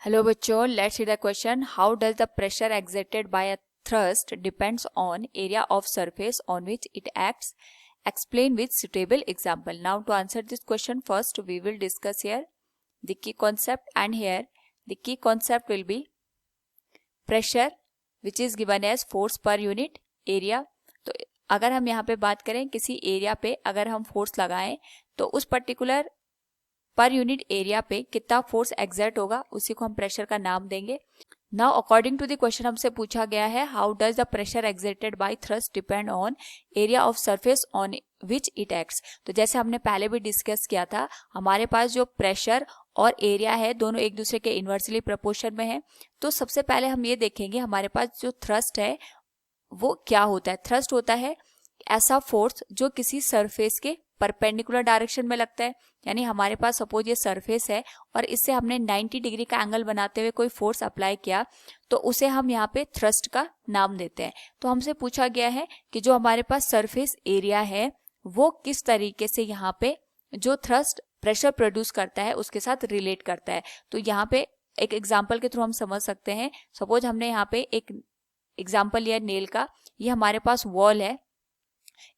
Hello बच्चों, let's see the question. How does the pressure exerted bye a thrust depends on area of surface on which it acts. Explain with suitable example. Now to answer this question, first we will discuss here the key concept, and here the key concept will be pressure which is given as force per unit area. तो अगर हम यहाँ पे बात करें किसी area पे अगर हम फोर्स लगाएं तो उस पर्टिकुलर पर यूनिट एरिया पे कितना फोर्स एक्सर्ट होगा उसी को हम प्रेशर का नाम देंगे. Now according to the question हमसे पूछा गया है how does the pressure exerted by thrust depend on area of surface on which it acts. तो जैसे हमने पहले भी डिस्कस किया था, हमारे पास जो प्रेशर और एरिया है दोनों एक दूसरे के इन्वर्सली प्रोपोर्शन में है. तो सबसे पहले हम ये देखेंगे हमारे पास जो थ्रस्ट है वो क्या होता है. थ्रस्ट होता है ऐसा फोर्स जो किसी सरफेस के परपेंडिकुलर डायरेक्शन में लगता है. यानी हमारे पास सपोज ये सरफेस है और इससे हमने 90 डिग्री का एंगल बनाते हुए कोई फोर्स अप्लाई किया तो उसे हम यहाँ पे थ्रस्ट का नाम देते हैं. तो हमसे पूछा गया है कि जो हमारे पास सरफेस एरिया है वो किस तरीके से यहाँ पे जो थ्रस्ट प्रेशर प्रोड्यूस करता है उसके साथ रिलेट करता है. तो यहाँ पे एक एग्जाम्पल के थ्रू हम समझ सकते हैं. सपोज हमने यहाँ पे एक एग्जाम्पल लिया नेल का. ये हमारे पास वॉल है.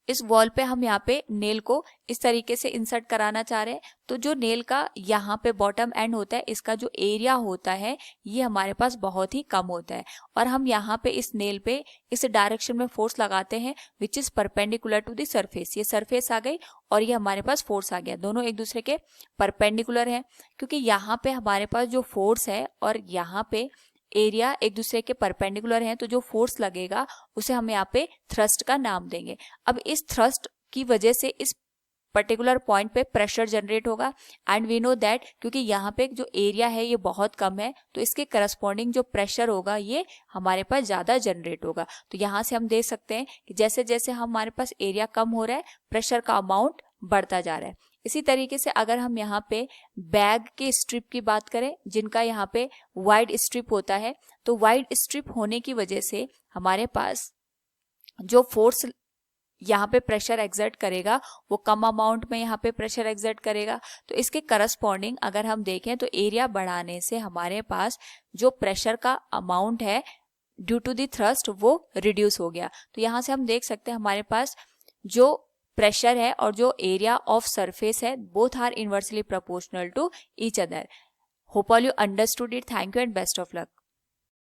इस वॉल पे हम यहाँ पे नेल को इस तरीके से इंसर्ट कराना चाह रहे हैं. तो जो नेल का यहाँ पे बॉटम एंड होता है इसका जो एरिया होता है ये हमारे पास बहुत ही कम होता है और हम यहाँ पे इस नेल पे इस डायरेक्शन में फोर्स लगाते हैं which is perpendicular to the surface. ये सरफेस आ गई और ये हमारे पास फोर्स आ गया. दोनों एक दूसरे के परपेंडिकुलर हैं क्योंकि यहाँ पे हमारे पास जो फोर्स है और यहाँ पे एरिया एक दूसरे के परपेंडिकुलर हैं. तो जो फोर्स लगेगा उसे हम यहाँ पे थ्रस्ट का नाम देंगे. अब इस थ्रस्ट की वजह से इस पर्टिकुलर पॉइंट पे प्रेशर जनरेट होगा एंड वी नो दैट क्योंकि यहाँ पे जो एरिया है ये बहुत कम है तो इसके करस्पॉन्डिंग जो प्रेशर होगा ये हमारे पास ज़्यादा जनरेट होगा. तो यहाँ से हम देख सकते हैं कि जैसे जैसे हमारे पास एरिया कम हो रहा है प्रेशर का अमाउंट बढ़ता जा रहा है. इसी तरीके से अगर हम यहाँ पे बैग के स्ट्रिप की बात करें जिनका यहाँ पे वाइड स्ट्रिप होता है तो वाइड स्ट्रिप होने की वजह से हमारे पास जो फोर्स यहाँ पे प्रेशर एक्सर्ट करेगा वो कम अमाउंट में यहाँ पे प्रेशर एक्सर्ट करेगा. तो इसके करस्पॉन्डिंग अगर हम देखें तो एरिया बढ़ाने से हमारे पास जो प्रेशर का अमाउंट है ड्यू टू द थ्रस्ट वो रिड्यूस हो गया. तो यहाँ से हम देख सकते हैं हमारे पास जो प्रेशर है और जो एरिया ऑफ सरफेस है both are inversely proportional to each other. Hope all you understood it. Thank you and best of luck.